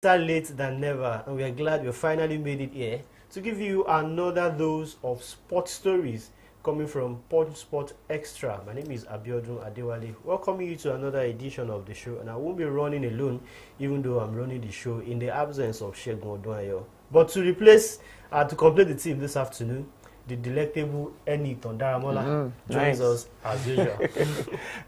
Better late than never, and we are glad we finally made it here to give you another dose of sports stories coming from Punch Sport Extra. My name is Abiodun Adewale, welcoming you to another edition of the show, and I won't be running alone, even though I'm running the show in the absence of Segun Odunayo. But to complete the team this afternoon, the delectable Enyimba joins us as usual.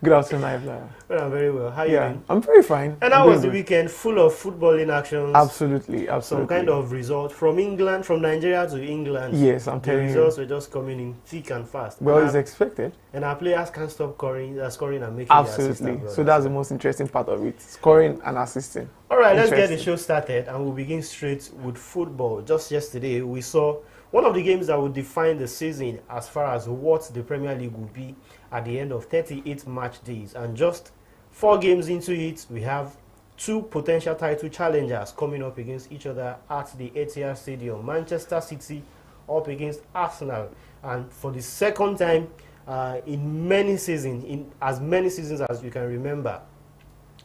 Good afternoon, Ivla. Well, I'm very well. How are you doing? I'm very fine. And that was the weekend, full of footballing actions. Absolutely. Some kind of result from England, from Nigeria to England. Yes, I'm telling you. The results were just coming in thick and fast. Well, it's expected. And our players can't stop scoring and making Absolutely. So that's the most interesting part of it, scoring and assisting. All right, let's get the show started, and we'll begin straight with football. Just yesterday, we saw one of the games that would define the season as far as what the Premier League will be at the end of 38 match days. And just 4 games into it, we have 2 potential title challengers coming up against each other at the Etihad Stadium. Manchester City up against Arsenal. And for the second time in as many seasons as you can remember,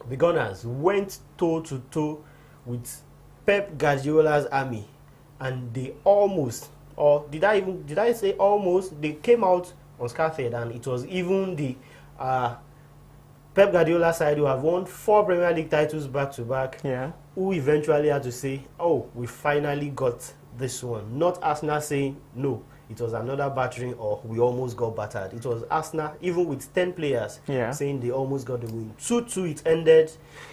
the Gunners went toe-to-toe with Pep Guardiola's army. And they almost, or did I say almost? They came out unscathed, and it was even the Pep Guardiola side who have won 4 Premier League titles back to back. Yeah. Who eventually had to say, "Oh, we finally got this one." Not Arsenal saying, "No, it was another battering," or "We almost got battered." It was Arsenal, even with 10 players, saying they almost got the win. 2-2 it ended.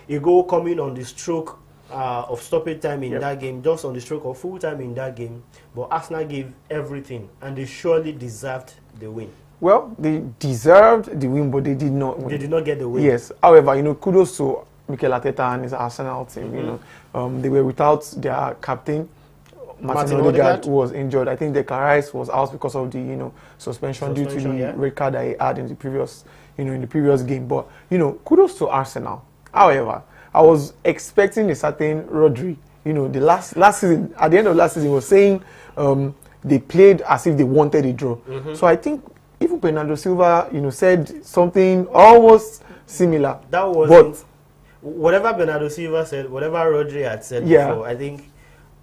A goal coming on the stroke of stoppage time in that game, just on the stroke of full time in that game. But Arsenal gave everything, and they surely deserved the win. Well, they deserved the win, but they did not win. They did not get the win. Yes. However, kudos to Mikel Arteta and his Arsenal team. They were without their captain, Martin Odegaard, who was injured. I think Declan Rice was out because of the suspension due to the red card that he had in the previous game. But kudos to Arsenal. However, I was expecting a certain Rodri. The last season, at the end of last season, he was saying they played as if they wanted a draw. So I think even Bernardo Silva, said something almost similar. That wasn't whatever Bernardo Silva said, whatever Rodri had said before. I think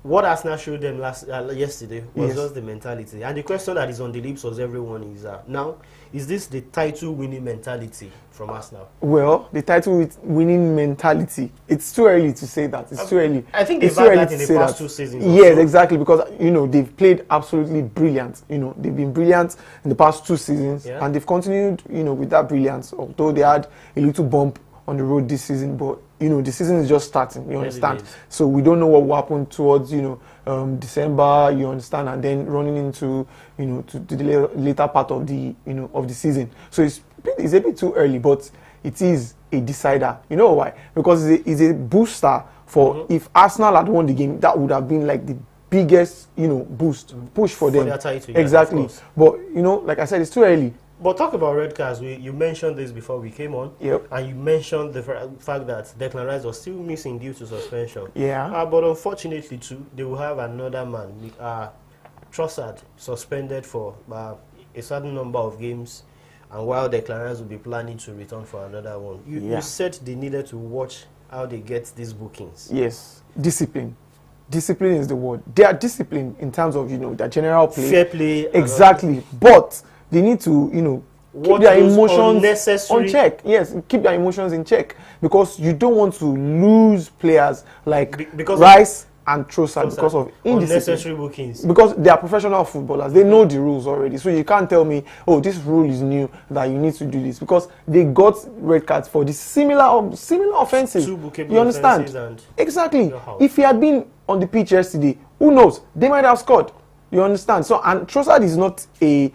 what Arsenal showed them yesterday was just the mentality. And the question that is on the lips of everyone is now, is this the title-winning mentality from Arsenal? Well, the title-winning mentality, it's too early to say that. It's too early. I think they've had that in the past 2 seasons. Yes, exactly, because, they've played absolutely brilliant. They've been brilliant in the past 2 seasons, and they've continued, with that brilliance, although they had a little bump on the road this season, but the season is just starting, you understand? So we don't know what will happen towards, December, you understand, and then running into, to the later part of the, of the season. So it's a bit too early, but it is a decider. You know why? Because it's a booster for, if Arsenal had won the game, that would have been like the biggest, push for them. Their title, exactly. But, like I said, it's too early. But talk about red cards. You mentioned this before we came on. Yep. And you mentioned the fact that Declan Rice was still missing due to suspension. Yeah. But unfortunately, too, they will have another man, Trossard, suspended for a certain number of games. And while Declan Rice will be planning to return for another one. You said they needed to watch how they get these bookings. Yes. Discipline. Discipline is the word. They are disciplined in terms of, their general play. Fair play. Exactly. But they need to, keep their emotions on check. Yes, keep their emotions in check. Because you don't want to lose players like Rice and Trossard because of unnecessary bookings. Because they are professional footballers. They know the rules already. So you can't tell me, oh, this rule is new, that you need to do this. Because they got red cards for the similar offenses. 2 bookable you understand? Exactly. If he had been on the pitch yesterday, who knows? They might have scored. You understand? So, and Trossard is not a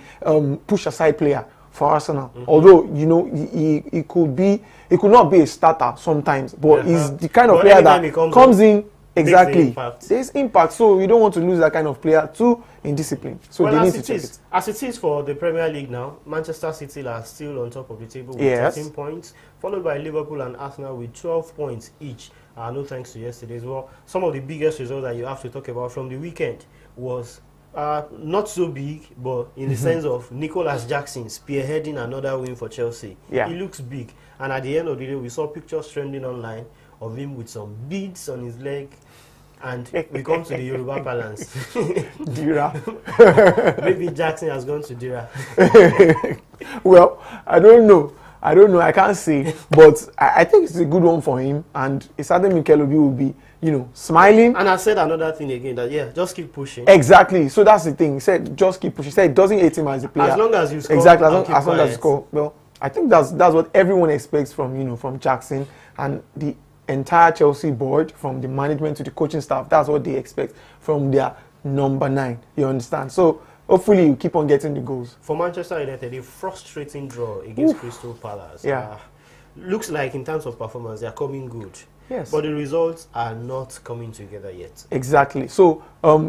push-aside player for Arsenal. Although, he could not be a starter sometimes. But he's the kind of player that comes in, exactly. There's impact. So, you don't want to lose that kind of player too in discipline. So, they need to check it. As it is for the Premier League now, Manchester City are still on top of the table with 13 points, followed by Liverpool and Arsenal with 12 points each. No thanks to yesterday as well. Some of the biggest results that you have to talk about from the weekend was not so big, but in the sense of Nicholas Jackson spearheading another win for Chelsea. Yeah. He looks big. And at the end of the day, we saw pictures trending online of him with some beads on his leg, And we come to the Yoruba balance. Dira. Maybe Jackson has gone to Dira. Well, I don't know. I can't say. But I think it's a good one for him. And a certain Mikel Obi will be, smiling. And I said another thing again, that, just keep pushing. Exactly. So that's the thing. He said, just keep pushing. He said, it doesn't hate him as a player. As long as you score. Exactly. As long as you score. Well, I think that's what everyone expects from, from Jackson. And the entire Chelsea board, from the management to the coaching staff, that's what they expect from their number 9. You understand? So hopefully you keep on getting the goals. For Manchester United, a frustrating draw against Crystal Palace. Yeah. Looks like in terms of performance, they are coming good. Yes. But the results are not coming together yet. Exactly. So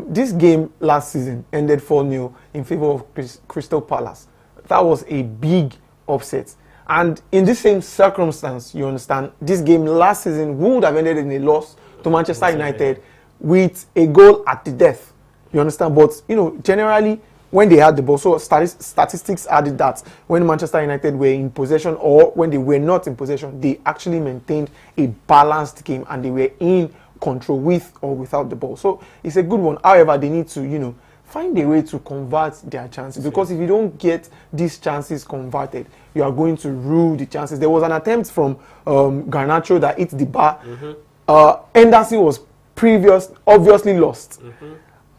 this game last season ended 4-0 in favor of Crystal Palace. That was a big upset. And in the same circumstance, you understand, this game last season would have ended in a loss to Manchester United with a goal at the death. You understand? But, generally, when they had the ball, so statistics added that when Manchester United were in possession or when they were not in possession, they actually maintained a balanced game and they were in control with or without the ball. So it's a good one. However, they need to, find a way to convert their chances, because if you don't get these chances converted, you are going to rule the chances. There was an attempt from Garnacho that hit the bar. Henderson was obviously lost.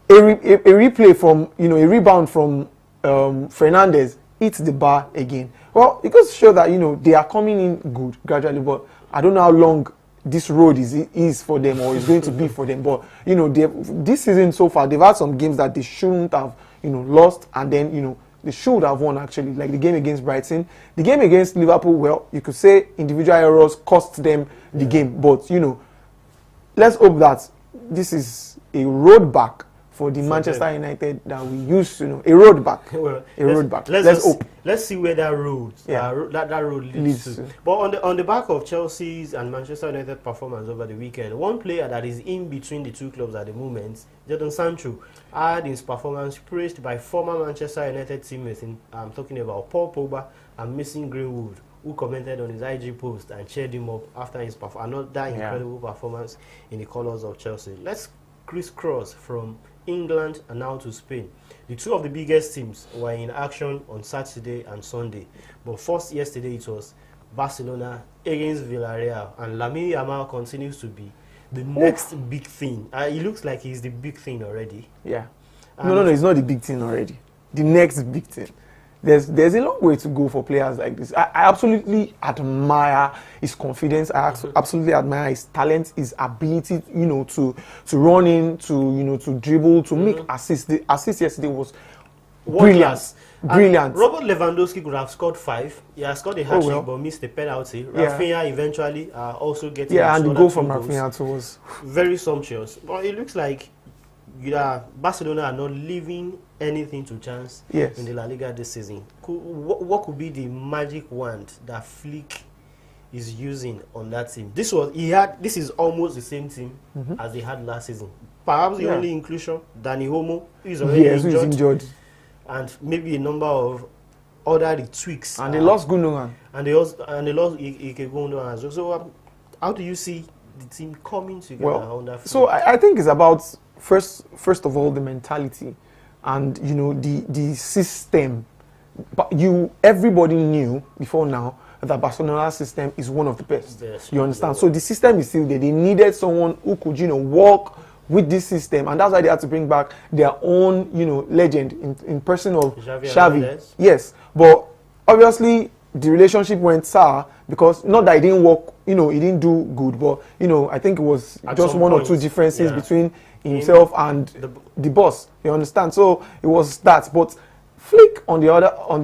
A replay from, a rebound from Fernandes hits the bar again. Well, it goes to show that, they are coming in good gradually, but I don't know how long this road is for them or is going to be for them. But, this season so far, they've had some games that they shouldn't have, lost, and then, they should have won, actually, like the game against Brighton. The game against Liverpool, well, you could say individual errors cost them the game. But, let's hope that this is a road back for the Manchester United that we used to know. A road back. Well, a road back. Let's hope. Let's see where that road, that road leads to. But on the back of Chelsea's and Manchester United performance over the weekend, one player that is in between the two clubs at the moment, Jadon Sancho, had his performance praised by former Manchester United teammates. I'm talking about Paul Pogba and Mason Greenwood, who commented on his IG post and cheered him up after his another incredible performance in the colours of Chelsea. Let's crisscross from England and now to Spain. The two of the biggest teams were in action on Saturday and Sunday. But first, yesterday, it was Barcelona against Villarreal. And Lamine Yamal continues to be the next big thing. It looks like he's the big thing already. Yeah. No, it's not the big thing already. The next big thing. There's a long way to go for players like this. I absolutely admire his confidence. I absolutely admire his talent, his ability, to run in, to dribble, to make assists. The assist yesterday was brilliant. Brilliant. Robert Lewandowski could have scored 5. He has scored a hat-trick but missed the penalty. Rafinha eventually also getting and the goal from Rafinha too was very sumptuous. But it looks like Barcelona are not leaving anything to chance in the La Liga this season. What could be the magic wand that Flick is using on that team? This is almost the same team as they had last season. Perhaps the only inclusion, Dani Olmo, who is already injured, and maybe a number of other tweaks. And they lost Gundogan. And they lost Ike Gundogan as well. So how do you see the team coming together under Flick? So I think it's about first of all the mentality and the system. But everybody knew before now that Barcelona's system is one of the best. You understand? So the system is still there. They needed someone who could work with this system, and that's why they had to bring back their own legend in person of Xavi. Yes, but obviously the relationship went sour because not that it didn't work, he didn't do good, but I think it was just one or two differences between himself and the boss. You understand? So it was that. But Flick on the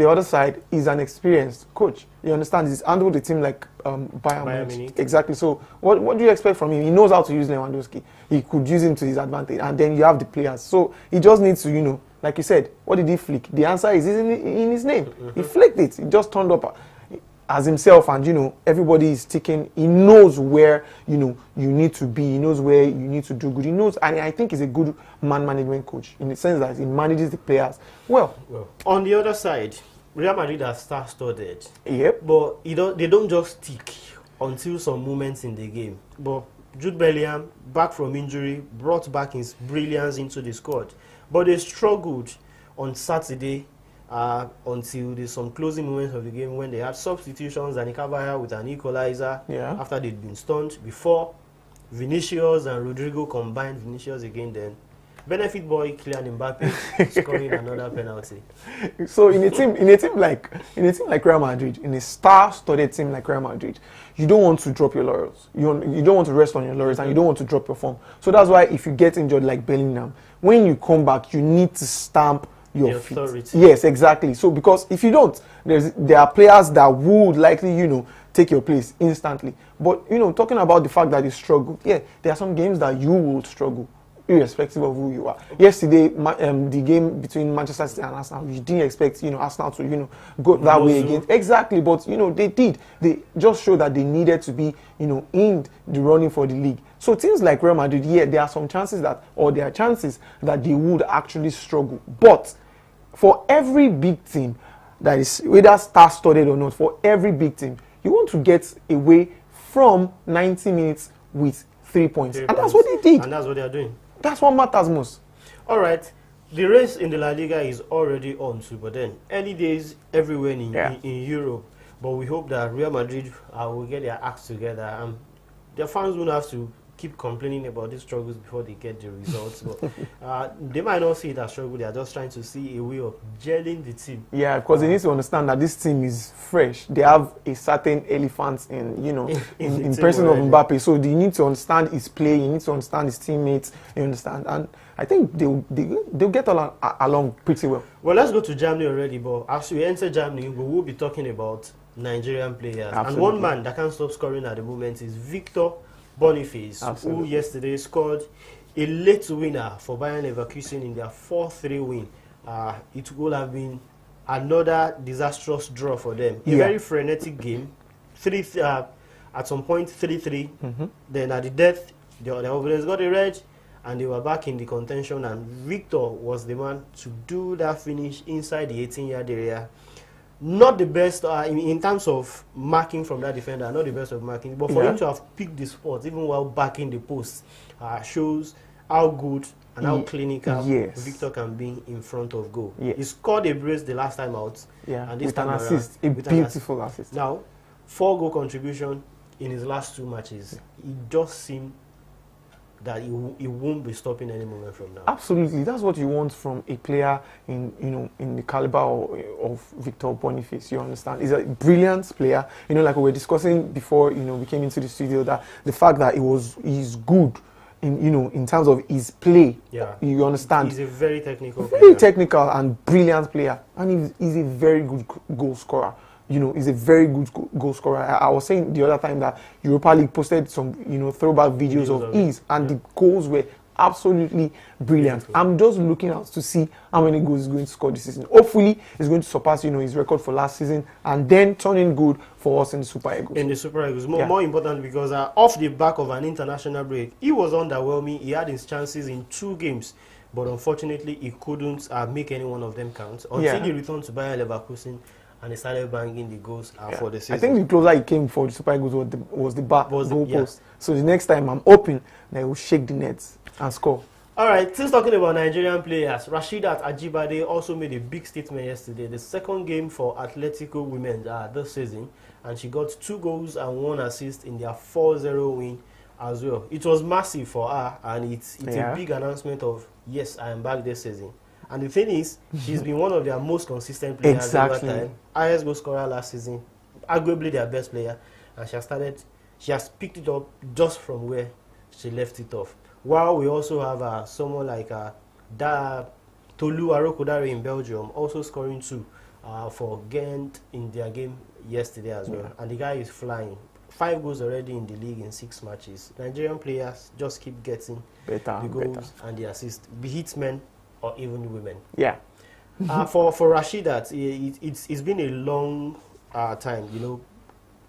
other side is an experienced coach. You understand? He's handled the team like Bayern Munich. Exactly. So what do you expect from him? He knows how to use Lewandowski. He could use him to his advantage, and then you have the players. So he just needs to like you said, what did he flick? The answer is in his name. He flicked it. He just turned up as himself, and everybody is taking. He knows where you need to be. He knows where you need to do good. He knows, and I think he's a good man management coach in the sense that he manages the players well. On the other side, Real Madrid are star-studded. Yep. But they don't just stick until some moments in the game. But Jude Bellingham, back from injury, brought back his brilliance into the squad. But they struggled on Saturday until there's some closing moments of the game when they had substitutions and Ikabaya with an equalizer after they'd been stunned. Before Vinicius and Rodrigo combined, Vinicius again, then benefit boy Kylian Mbappe scoring another penalty. So in a team like Real Madrid, in a star-studded team like Real Madrid, you don't want to drop your laurels. You don't want to rest on your laurels, and you don't want to drop your form. So that's why if you get injured like Bellingham, when you come back, you need to stamp your feet. Authority. Yes, exactly. So because if you don't, there are players that would likely, take your place instantly. But, talking about the fact that you struggle, there are some games that you will struggle, irrespective of who you are. Yesterday, the game between Manchester City and Arsenal, you didn't expect, Arsenal to, go that way again. Exactly, but, they did. They just showed that they needed to be, in the running for the league. So teams like Real Madrid, there are some chances there are chances that they would actually struggle. But for every big team that is, whether star-studded or not, for every big team, you want to get away from 90 minutes with 3 points. And that's what they did. And that's what they are doing. That's what matters most. All right. The race in the La Liga is already on too, but then early days everywhere in Europe. But we hope that Real Madrid will get their acts together. Their fans won't have to keep complaining about these struggles before they get the results. But they might not see it as struggle. They are just trying to see a way of gelling the team. Yeah, because they need to understand that this team is fresh. They have a certain elephant in person of Mbappe. So they need to understand his play. You need to understand his teammates. You understand, and I think they'll get along pretty well. Well, let's go to Germany already. But as we enter Germany, we will be talking about Nigerian players. Absolutely. And one man that can't stop scoring at the moment is Victor Boniface, who yesterday scored a late winner for Bayern Leverkusen in their 4-3 win. It would have been another disastrous draw for them. A very frenetic game. At some point, 3-3. Then at the death, the Oveners got a red, and they were back in the contention, and Victor was the man to do that finish inside the 18-yard area. Not the best in terms of marking from that defender, not the best of marking, but for him to have picked the spot even while backing the post shows how good and how clinical Victor can be in front of goal. He scored a brace the last time out, and this with time an assist, a beautiful assist. Now, 4-goal contribution in his last 2 matches. It just seemed that he won't be stopping any moment from now. Absolutely, that's what you want from a player in the caliber of Victor Boniface. You understand? He's a brilliant player. Like we were discussing before, we came into the studio, that the fact that he's good in terms of his play. You understand? He's a very technical technical and brilliant player, and he's a very good goal scorer. He's a very good goal scorer. I was saying the other time that Europa League posted some, throwback videos of his, and the goals were absolutely brilliant. I'm just looking out to see how many goals he's going to score this season. Hopefully, he's going to surpass, his record for last season, and then turn in good for us in the Super Eagles. In the Super Eagles, more important because off the back of an international break, he was underwhelming. He had his chances in 2 games. But unfortunately, he couldn't make any one of them count until he returned to Bayern Leverkusen. And he started banging the goals for the season. I think the closer he came for the Super Eagles was the goal post. So the next time I'm hoping that he will shake the nets and score. All right, since talking about Nigerian players, Rasheedat Ajibade also made a big statement yesterday. The second game for Atletico women this season, and she got 2 goals and 1 assist in their 4-0 win as well. It was massive for her, and it's a big announcement of, yes, I am back this season. And the thing is, she's been one of their most consistent players over time. Highest goal scorer last season, arguably their best player, and she has picked it up just from where she left it off. While we also have someone like Tolu Arokodare in Belgium, also scoring 2 for Ghent in their game yesterday as well. And the guy is flying. 5 goals already in the league in 6 matches. Nigerian players just keep getting the goals and the assists, be it men or even women. For Rasheedat, it's been a long time.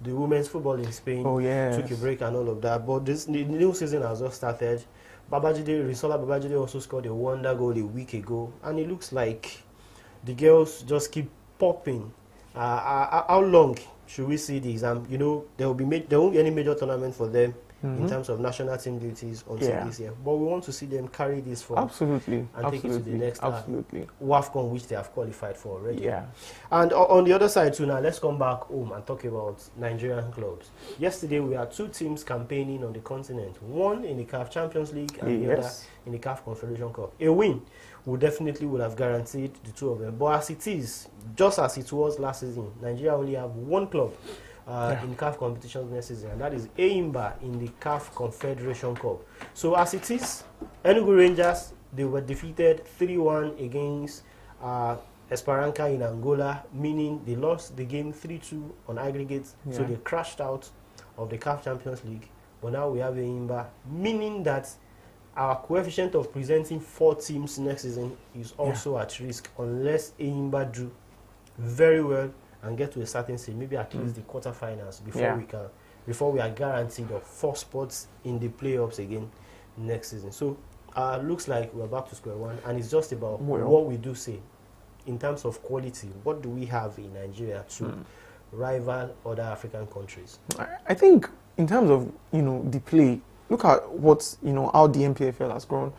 The women's football in Spain took a break and all of that. But the new season has just started. Risola Babajide also scored a wonder goal a week ago, and it looks like the girls just keep popping. How long should we see this? There won't be any major tournament for them in terms of national team duties until this year. But we want to see them carry this forward. Absolutely. And take it to the next Absolutely. WAFCON, which they have qualified for already. Yeah. And on the other side too, now let's come back home and talk about Nigerian clubs. Yesterday we had two teams campaigning on the continent, one in the CAF Champions League and the other in the CAF Confederation Cup. A win would have guaranteed the two of them. But as it is, just as it was last season, Nigeria only have one club in CAF competitions next season, and that is Enyimba in the CAF Confederation Cup. So as it is, Enugu Rangers, they were defeated 3-1 against Esperanca in Angola, meaning they lost the game 3-2 on aggregate, so they crashed out of the CAF Champions League. But now we have Enyimba, meaning that our coefficient of presenting 4 teams next season is also at risk unless Enyimba do very well and get to a certain stage, maybe at least the quarterfinals before we are guaranteed of 4 spots in the playoffs again next season. So looks like we're back to square one, and it's just about what we do say in terms of quality. What do we have in Nigeria to rival other African countries? I think in terms of the play, look at what how the MPFL has grown,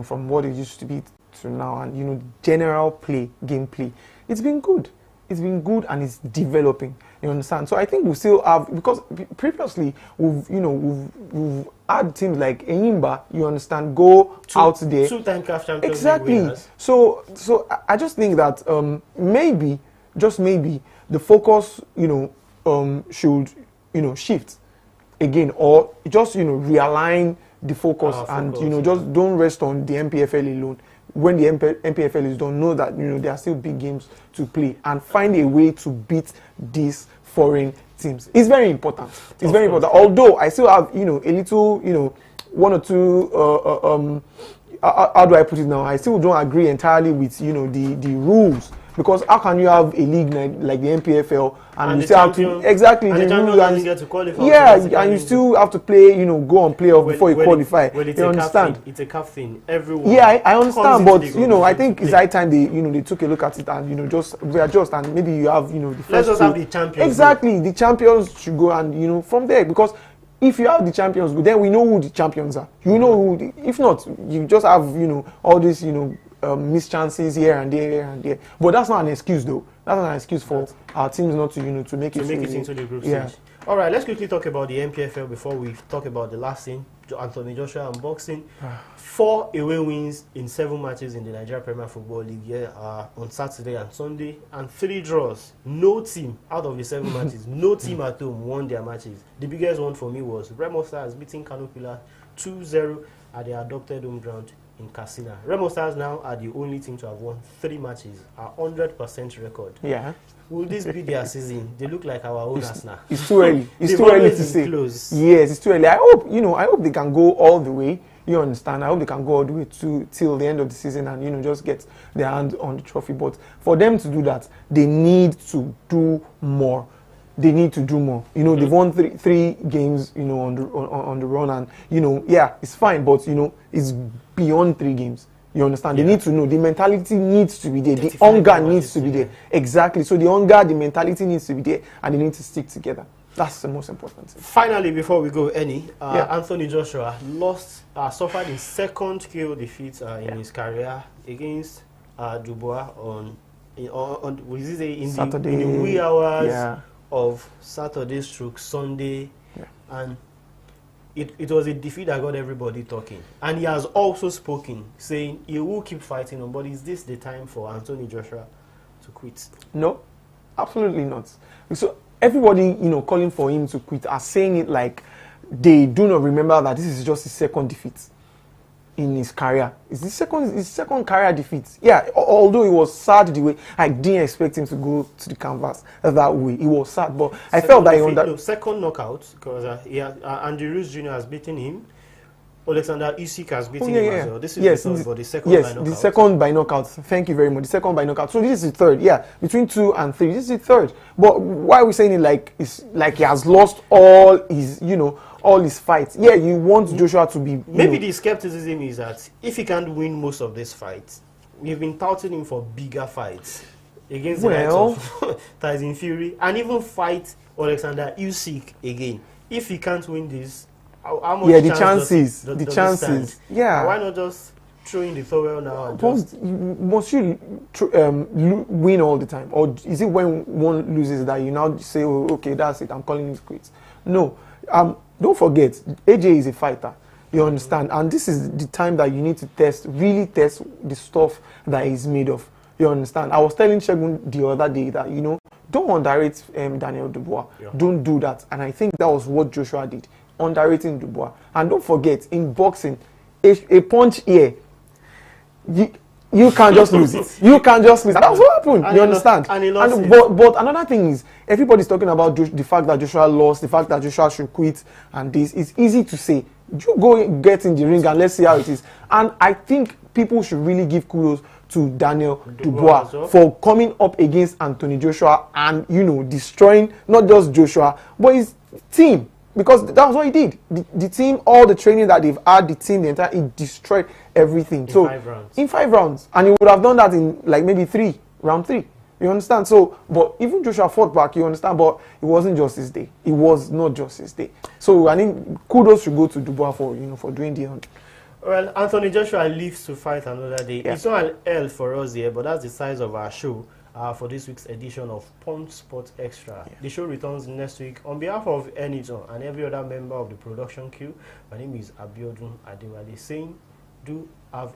from what it used to be to now, and general play, gameplay. It's been good. It's been good and it's developing. You understand? So I think we still have, because previously we've had teams like Enyimba, you understand, go out there. 2-time CAF Champions exactly. League winners. So I just think that maybe, just maybe, the focus should shift again, or just realign the focus and just don't rest on the MPFL alone. When the MPFL is done, know that there are still big games to play and find a way to beat these foreign teams. It's very important. It's very important. Although I still have a little one or two how do I put it now? I still don't agree entirely with the rules. Because how can you have a league like the MPFL and you still have to the rules and get to qualify? And you still have to play, go on playoff before you qualify. You understand? It's a CAF thing. Everyone. Yeah, I understand, but I think it's high time they took a look at it and just readjust, and maybe you have the first. Let's just have the champions. Exactly, the champions should go, and from there, because if you have the champions, then we know who the champions are. You know who. If not, you just have all these miss chances here and there, but that's not an excuse though. That's not an excuse for our teams not to to make it into the group stage. All right, let's quickly talk about the MPFL before we talk about the last thing. Anthony Joshua unboxing. 4 away wins in 7 matches in the Nigeria Premier Football League on Saturday and Sunday, and 3 draws. No team out of the 7 matches, no team at home won their matches. The biggest one for me was Remo Stars beating Kano Pillars 2-0 at their adopted home ground in Katsina. Remo Stars now are the only team to have won 3 matches, a 100% record. Yeah. Will this be their season? They look like our owners now. It's too early. It's too early to say. Close. Yes, it's too early. I hope they can go all the way. You understand? I hope they can go all the way till the end of the season and just get their hand on the trophy. But for them to do that, they need to do more. They need to do more. They've won three games, on the run, and it's fine, but it's beyond 3 games. You understand? They need to know. The mentality needs to be there. The hunger needs to be there. Exactly. So the hunger, the mentality needs to be there, and they need to stick together. That's the most important thing. Finally, before we go, Anthony Joshua suffered his second KO defeat in his career against Dubois on Saturday, in the wee hours of Saturday/Sunday, and it was a defeat that got everybody talking. And he has also spoken, saying he will keep fighting on. But is this the time for Anthony Joshua to quit? No, absolutely not. So everybody, calling for him to quit are saying it like they do not remember that this is just his second defeat in his career. It's his second career defeat. Yeah, although it was sad the way, I didn't expect him to go to the canvas that way. It was sad, but I felt that second knockout, because Andy Ruiz Jr. has beaten him. Alexander Usyk has beaten him as well. This is the third, but the second by knockout. The second by knockout. Thank you very much. The second by knockout. So this is the third. Yeah, between 2 and 3. This is the third. But why are we saying it like it's like he has lost all his, all his fights? Yeah, you want Joshua to be. Maybe the skepticism is that if he can't win most of these fights, we've been touting him for bigger fights against the likes of Tyson Fury, and even fight Alexander Usyk again. If he can't win this, how much yeah, the chances, the chances. Yeah. Why not just throw in the towel now? And must you win all the time, or is it when one loses that you now say, oh, okay, that's it, I'm calling it quits? No. Don't forget, AJ is a fighter. You understand? And this is the time that you need to really test the stuff that he's made of. You understand? I was telling Shegun the other day that, you know, don't underrate Daniel Dubois. Yeah. Don't do that. And I think that was what Joshua did, underrating Dubois. And don't forget, in boxing, a punch here, you can't just lose it. You can't just lose it. That's what happened. And you understand? But another thing is, everybody's talking about the fact that Joshua lost, the fact that Joshua should quit, and this. It's easy to say. You go get in the ring and let's see how it is. And I think people should really give kudos to Daniel Dubois for coming up against Anthony Joshua and, you know, destroying not just Joshua, but his team. Because that was what he did. The team, all the training that they've had, the team, he destroyed everything. In 5 rounds. In 5 rounds. And he would have done that in like maybe round 3. You understand? So, but even Joshua fought back, you understand? But it wasn't just his day. It was not just his day. So I think kudos should go to Dubois for, you know, for doing the hunt. Well, Anthony Joshua lives to fight another day. Yeah. It's not an L for us here, but that's the size of our show for this week's edition of Punch Sports Extra. Yeah. The show returns next week. On behalf of Enyimba and every other member of the production crew, my name is Abiodun Adewale saying, do have